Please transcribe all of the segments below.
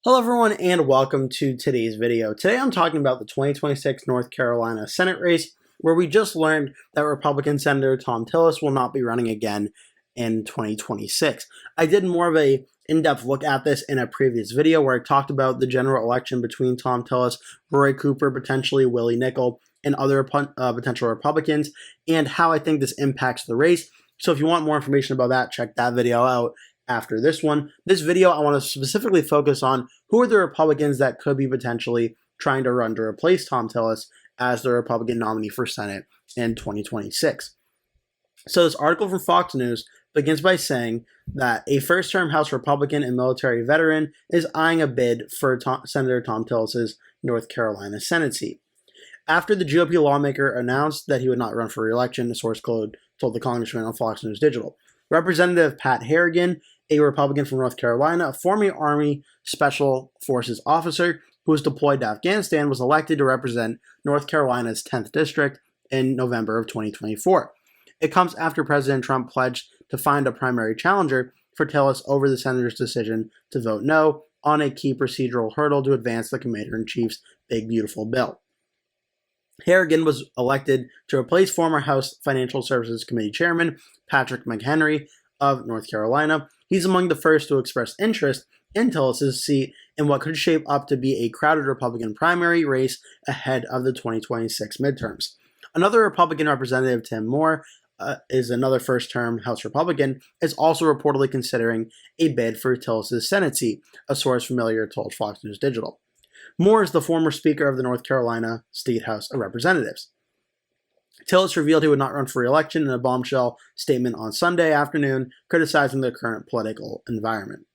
Hello everyone and welcome to today's video. Today I'm talking about the 2026 North Carolina Senate race, where we just learned that Republican Senator Thom Tillis will not be running again in 2026. I did more of a in-depth look at this in a previous video where I talked about the general election between Thom Tillis, Roy Cooper, potentially Willie Nickel, and other potential Republicans, and how I think this impacts the race. So if you want more information about that, check that video out after this one. This video, I want to specifically focus on who are the Republicans that could be potentially trying to run to replace Thom Tillis as the Republican nominee for Senate in 2026. So this article from Fox News begins by saying that a first-term House Republican and military veteran is eyeing a bid for Senator Thom Tillis' North Carolina Senate seat. After the GOP lawmaker announced that he would not run for re-election, a source told the congressman on Fox News Digital. Representative Pat Harrigan, a Republican from North Carolina, a former Army Special Forces officer who was deployed to Afghanistan, was elected to represent North Carolina's 10th district in November of 2024. It comes after President Trump pledged to find a primary challenger for Tillis over the senator's decision to vote no on a key procedural hurdle to advance the Commander-in-Chief's Big Beautiful Bill. Harrigan was elected to replace former House Financial Services Committee Chairman Patrick McHenry of North Carolina. He's among the first to express interest in Tillis' seat in what could shape up to be a crowded Republican primary race ahead of the 2026 midterms. Another Republican representative, Tim Moore, is another first-term House Republican, is also reportedly considering a bid for Tillis' Senate seat, a source familiar told Fox News Digital. Moore is the former Speaker of the North Carolina State House of Representatives. Tillis revealed he would not run for re-election in a bombshell statement on Sunday afternoon, criticizing the current political environment.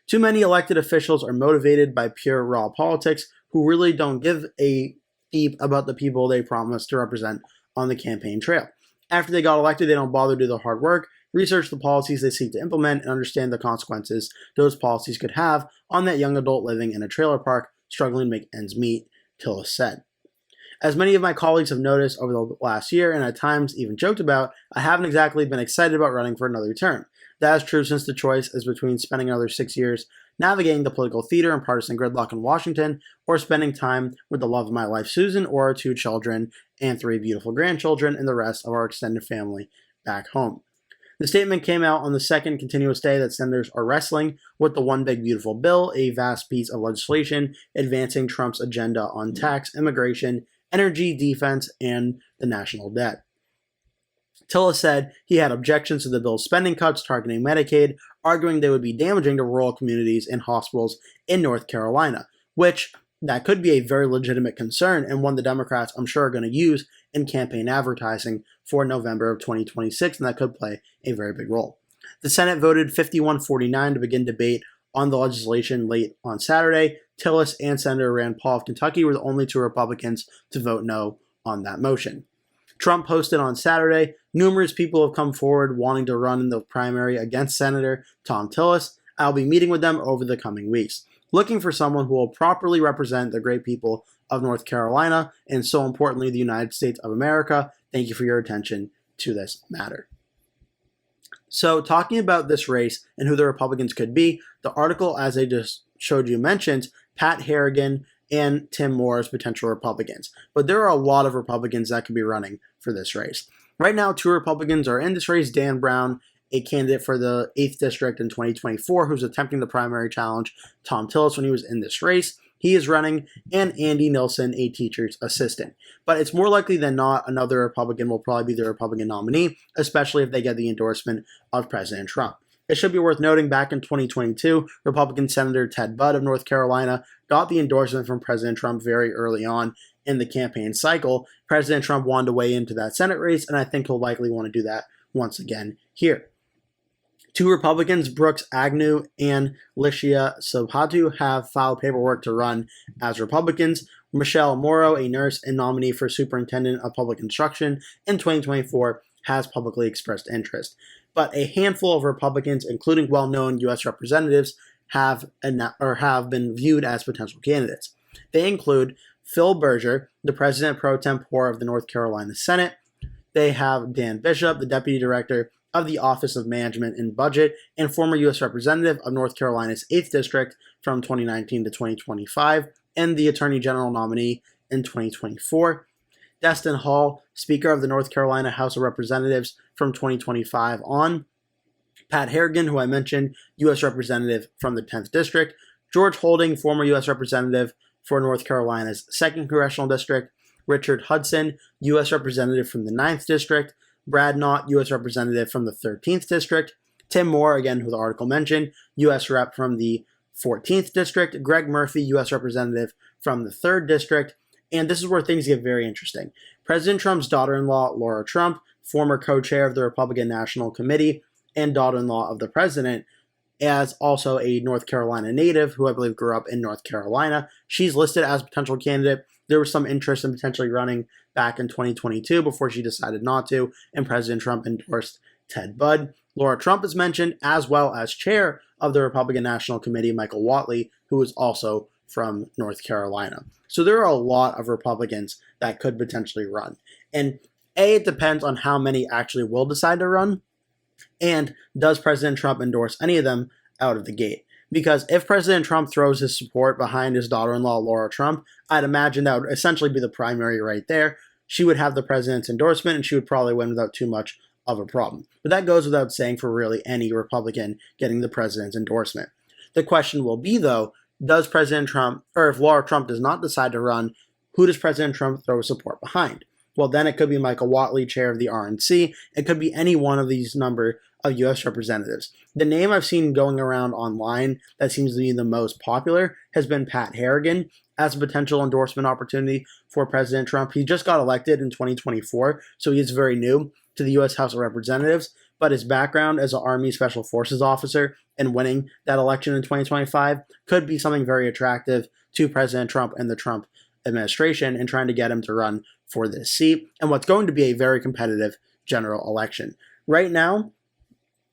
Too many elected officials are motivated by pure raw politics who really don't give a beep about the people they promise to represent on the campaign trail. After they got elected, they don't bother to do the hard work, research the policies they seek to implement, and understand the consequences those policies could have on that young adult living in a trailer park struggling to make ends meet, Tillis said. As many of my colleagues have noticed over the last year, and at times even joked about, I haven't exactly been excited about running for another term. That is true since the choice is between spending another 6 years navigating the political theater and partisan gridlock in Washington, or spending time with the love of my life, Susan, or our 2 children and 3 beautiful grandchildren and the rest of our extended family back home. The statement came out on the second continuous day that senators are wrestling with the One Big Beautiful Bill, a vast piece of legislation advancing Trump's agenda on tax, immigration, energy, defense, and the national debt. Tillis said he had objections to the bill's spending cuts targeting Medicaid, arguing they would be damaging to rural communities and hospitals in North Carolina, which that could be a very legitimate concern and one the Democrats, I'm sure, are going to use in campaign advertising for November of 2026, and that could play a very big role. The Senate voted 51-49 to begin debate on the legislation late on Saturday. Tillis and Senator Rand Paul of Kentucky were the only 2 Republicans to vote no on that motion. Trump posted on Saturday, numerous people have come forward wanting to run in the primary against Senator Thom Tillis. I'll be meeting with them over the coming weeks, looking for someone who will properly represent the great people of North Carolina and, so importantly, the United States of America. Thank you for your attention to this matter. So, talking about this race and who the Republicans could be, the article, as I just showed you, mentions Pat Harrigan and Tim Moore as potential Republicans. But there are a lot of Republicans that could be running for this race. Right now, 2 Republicans are in this race. Dan Brown, a candidate for the 8th District in 2024, who's attempting the primary challenge Thom Tillis when he was in this race. He is running, and Andy Nilsen, a teacher's assistant. But it's more likely than not another Republican will probably be the Republican nominee, especially if they get the endorsement of President Trump. It should be worth noting back in 2022, Republican Senator Ted Budd of North Carolina got the endorsement from President Trump very early on in the campaign cycle. President Trump wanted to weigh into that Senate race, and I think he'll likely want to do that once again here. 2 Republicans, Brooks Agnew and Licia Sobhatu, have filed paperwork to run as Republicans. Michelle Morrow, a nurse and nominee for Superintendent of Public Instruction in 2024, has publicly expressed interest. But a handful of Republicans, including well-known U.S. representatives, have been viewed as potential candidates. They include Phil Berger, the president pro tempore of the North Carolina Senate. They have Dan Bishop, the deputy director of the Office of Management and Budget and former U.S. Representative of North Carolina's 8th District from 2019 to 2025, and the Attorney General nominee in 2024. Destin Hall, Speaker of the North Carolina House of Representatives from 2025 on. Pat Harrigan, who I mentioned, U.S. Representative from the 10th District. George Holding, former U.S. Representative for North Carolina's 2nd Congressional District. Richard Hudson, U.S. Representative from the 9th District. Brad Knott, U.S. Representative from the 13th District. Tim Moore, again, who the article mentioned, U.S. Rep from the 14th District. Greg Murphy, U.S. Representative from the 3rd District. And this is where things get very interesting. President Trump's daughter-in-law, Laura Trump, former co-chair of the Republican National Committee and daughter-in-law of the president, as also a North Carolina native who I believe grew up in North Carolina. She's listed as a potential candidate. There was some interest in potentially running back in 2022 before she decided not to, and President Trump endorsed Ted Budd. Laura Trump is mentioned, as well as chair of the Republican National Committee, Michael Whatley, who is also from North Carolina. So there are a lot of Republicans that could potentially run. And it depends on how many actually will decide to run. And does President Trump endorse any of them out of the gate? Because if President Trump throws his support behind his daughter-in-law, Laura Trump, I'd imagine that would essentially be the primary right there. She would have the president's endorsement, and she would probably win without too much of a problem. But that goes without saying for really any Republican getting the president's endorsement. The question will be, though, does President Trump, or if Laura Trump does not decide to run, who does President Trump throw support behind? Well, then it could be Michael Whatley, chair of the RNC. It could be any one of these number of U.S. representatives. The name I've seen going around online that seems to be the most popular has been Pat Harrigan as a potential endorsement opportunity for President Trump. He just got elected in 2024, so he is very new to the U.S. House of Representatives, but his background as an Army Special Forces officer and winning that election in 2025 could be something very attractive to President Trump and the Trump administration in trying to get him to run for this seat and what's going to be a very competitive general election. Right now,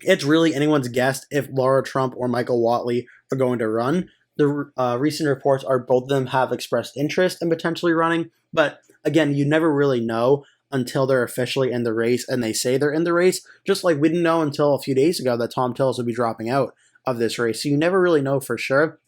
it's really anyone's guess if Laura Trump or Michael Whatley are going to run. The recent reports are both of them have expressed interest in potentially running, but again, you never really know until they're officially in the race and they say they're in the race, just like we didn't know until a few days ago that Thom Tillis would be dropping out of this race. So you never really know for sure.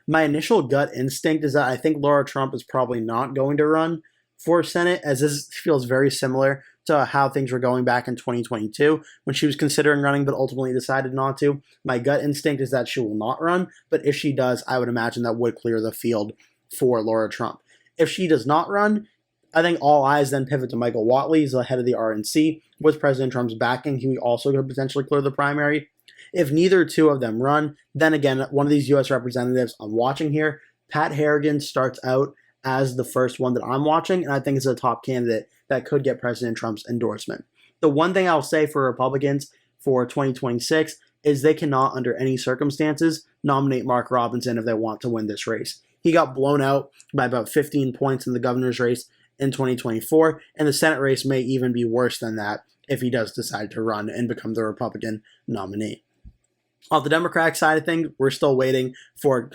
My initial gut instinct is that I think Laura Trump is probably not going to run for Senate, as this feels very similar to how things were going back in 2022 when she was considering running but ultimately decided not to. My gut instinct is that she will not run, but if she does, I would imagine that would clear the field for Laura Trump. If she does not run, I think all eyes then pivot to Michael Whatley, he's the head of the RNC. With President Trump's backing, he also could potentially clear the primary. If neither two of them run, then again, one of these U.S. representatives I'm watching here, Pat Harrigan starts out as the first one that I'm watching, and I think is a top candidate that could get President Trump's endorsement. The one thing I'll say for Republicans for 2026 is they cannot, under any circumstances, nominate Mark Robinson if they want to win this race. He got blown out by about 15 points in the governor's race in 2024, and the Senate race may even be worse than that if he does decide to run and become the Republican nominee. On the Democratic side of things, we're still waiting for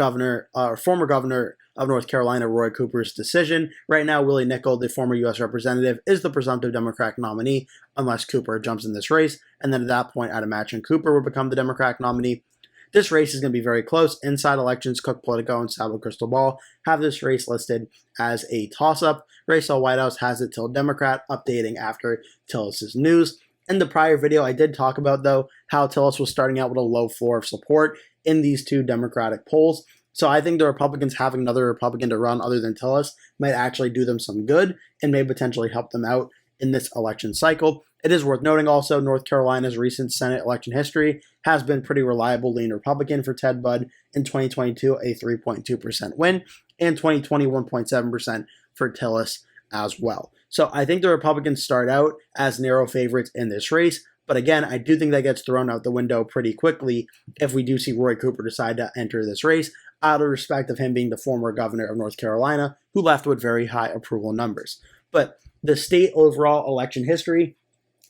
former governor of North Carolina, Roy Cooper's decision. Right now, Willie Nickel, the former U.S. representative, is the presumptive Democratic nominee unless Cooper jumps in this race. And then at that point, I'd imagine Cooper will become the Democratic nominee. This race is going to be very close. Inside Elections, Cook Politico and Sabo Crystal Ball have this race listed as a toss-up. Rachel White House has it till Democrat, updating after Tillis' news. In the prior video, I did talk about, though, how Tillis was starting out with a low floor of support in these two Democratic polls. So I think the Republicans having another Republican to run other than Tillis might actually do them some good and may potentially help them out in this election cycle. It is worth noting also North Carolina's recent Senate election history has been pretty reliable lean Republican for Ted Budd. In 2022, a 3.2% win, and 2020, 1.7% for Tillis as well. So I think the Republicans start out as narrow favorites in this race. But again, I do think that gets thrown out the window pretty quickly if we do see Roy Cooper decide to enter this race, out of respect of him being the former governor of North Carolina, who left with very high approval numbers. But the state overall election history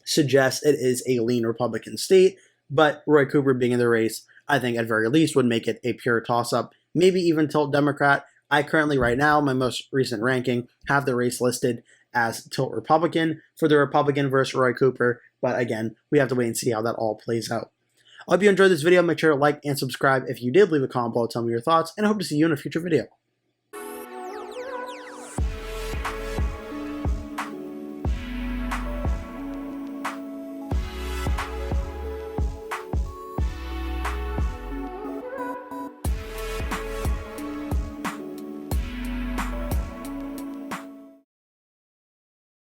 suggests it is a lean Republican state, but Roy Cooper being in the race, I think at very least would make it a pure toss-up, maybe even tilt Democrat. I currently, right now, my most recent ranking, have the race listed as tilt Republican for the Republican versus Roy Cooper. But again, we have to wait and see how that all plays out. I hope you enjoyed this video. Make sure to like and subscribe if you did. Leave a comment below, tell me your thoughts, and I hope to see you in a future video.